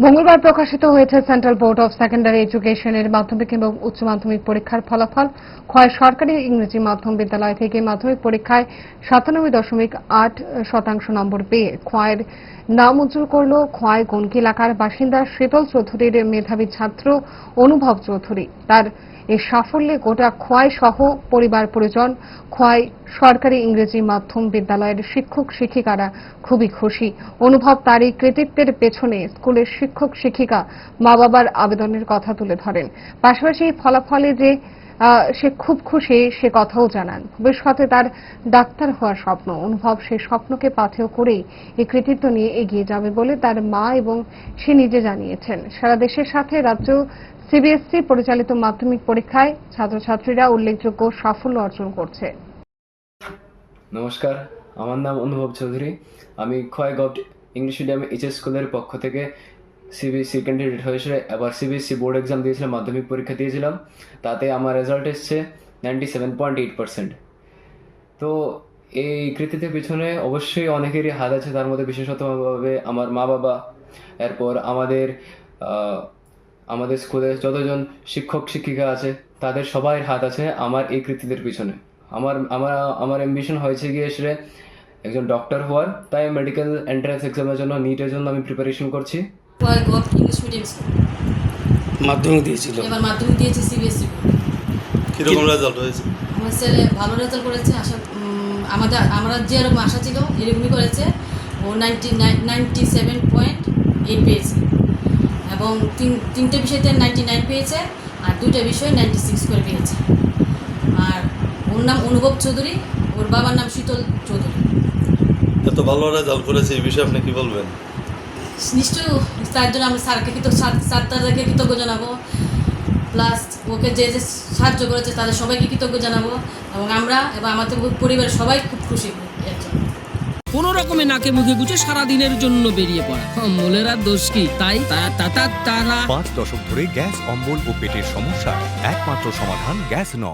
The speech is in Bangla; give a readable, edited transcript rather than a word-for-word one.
মঙ্গলবার প্রকাশিত হয়েছে সেন্ট্রাল বোর্ড অফ সেকেন্ডারি এডুকেশনের মাধ্যমিক এবং উচ্চ মাধ্যমিক পরীক্ষার ফলাফল। খোয়াই সরকারি ইংরেজি মাধ্যম বিদ্যালয় থেকে মাধ্যমিক পরীক্ষায় 97.8% নম্বর পেয়ে খোয়াইয়ের নাম উজ্জ্বল করল খোয়াই গনকি এলাকার বাসিন্দা শীতল চৌধুরীর মেধাবী ছাত্র অনুভব চৌধুরী। তার এই সাফল্যে গোটা খোয়াই সহ পরিবার পরিজন, খোয়াই সরকারি ইংরেজি মাধ্যম বিদ্যালয়ের শিক্ষক শিক্ষিকারা খুবই খুশি। অনুভব তার এই কৃতিত্বের পেছনে স্কুলের শিক্ষক শিক্ষিকা, মা বাবার আবেদনের কথা তুলে ধরেন। পাশাপাশি এই ফলাফলে যে সে খুব খুশি সে কথাও জানান। ভবিষ্যতে তার ডাক্তার হওয়ার স্বপ্ন। অনুভব সেই স্বপ্নকে পাথেয় করেই এই কৃতিত্ব নিয়ে এগিয়ে যাবে বলে তার মা এবং সে নিজে জানিয়েছেন। সারা দেশের সাথে রাজ্য সিবিএসসি পরিচালিত মাধ্যমিক পরীক্ষায় ছাত্রছাত্রীরা উল্লেখযোগ্য সাফল্য অর্জন করছে। নমস্কার, আমার নাম অনুভব চৌধুরী। আমি Khowai government English medium HS স্কুলের পক্ষ থেকে সিবিএসসি ক্যান্ডিডেট হয়েছে। এবার সিবিএসসি বোর্ড এক্সাম দিয়েছিলাম, মাধ্যমিক পরীক্ষা দিয়েছিলাম। তাতে আমার রেজাল্ট এসছে 97.8%। তো এই কৃতিত্বের পিছনে অবশ্যই অনেকেরই হাত আছে, তার মধ্যে বিশেষতভাবে আমার মা বাবা, এরপর আমাদের স্কুলে যতজন শিক্ষক শিক্ষিকা আছে তাদের সবাই হাত আছে আমার এই কৃতিত্বের পিছনে। আমার অ্যাম্বিশন হয়েছে গিয়ে এসে একজন ডক্টর হওয়ার, তাই মেডিকেল এন্ট্রান্স এক্সামের জন্য নিটের জন্য আমি প্রিপারেশন করছি। ইংলিশ মিডিয়াম স্কুল মাধ্যমিক দিয়েছিল, এবার মাধ্যমিক দিয়েছে সিবিএসসি। কিরকম রেজাল্ট হয়েছে? আমার ছেলে ভালো রেজাল্ট করেছে। আমরা যেরকম আশা ছিল এরকমই করেছে। ও 97.8 পেয়েছে এবং তিনটে বিষয়তে 99 পেয়েছে আর দুইটা বিষয়ে 96 করে পেয়েছে। আর ওর নাম অনুভব চৌধুরী, ওর বাবার নাম শীতল চৌধুরী। এত ভালো রেজাল্ট করেছে, এই বিষয়ে আপনি কি বলবেন? নিশ্চয়ই তার জন্য আমরা স্যারকে কৃতজ্ঞ জানাবো, প্লাস ওকে যে যে সাহায্য করেছে তাদের সবাইকে কৃতজ্ঞ জানাবো এবং আমরা এবং আমাদের পরিবারের সবাই খুব খুশি। কোন রকমে নাকে মুখে গুছে সারাদিনের জন্য বেরিয়ে পড়া, অম্বলের আর দোষ কি? তাই তারা 5 দশক ধরে গ্যাস, অম্বল ও পেটের সমস্যা একমাত্র সমাধান গ্যাস নল।